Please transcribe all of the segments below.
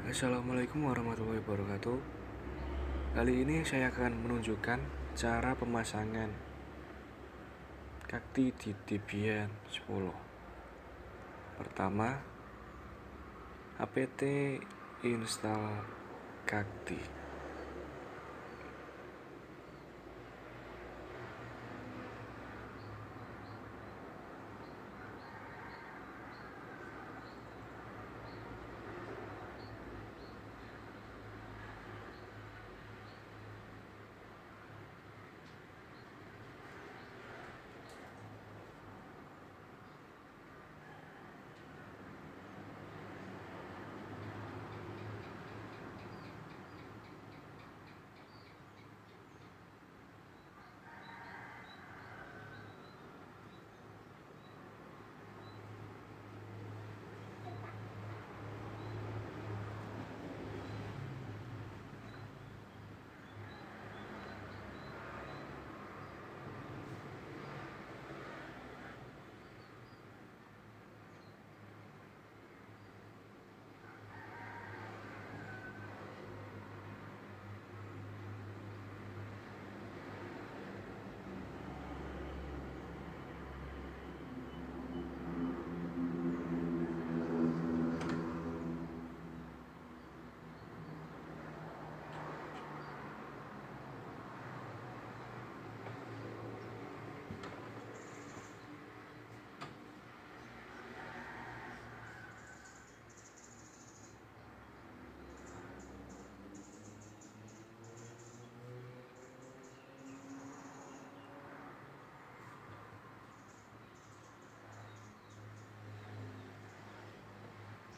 Assalamualaikum warahmatullahi wabarakatuh. Kali ini saya akan menunjukkan cara pemasangan Kakti di Debian 10. Pertama, apt install Kakti.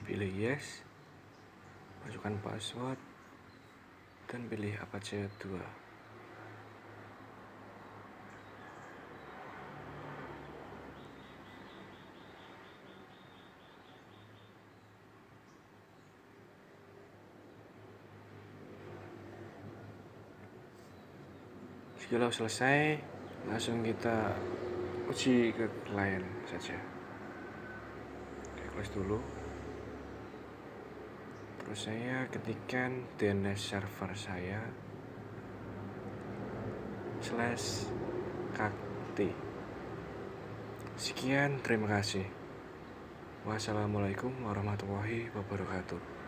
Pilih yes, masukkan password, dan pilih Apache 2. Kalau selesai, langsung kita uji ke klien saja. Close dulu. Terus saya ketikkan DNS server saya /kakti. Sekian, terima kasih. Wassalamualaikum warahmatullahi wabarakatuh.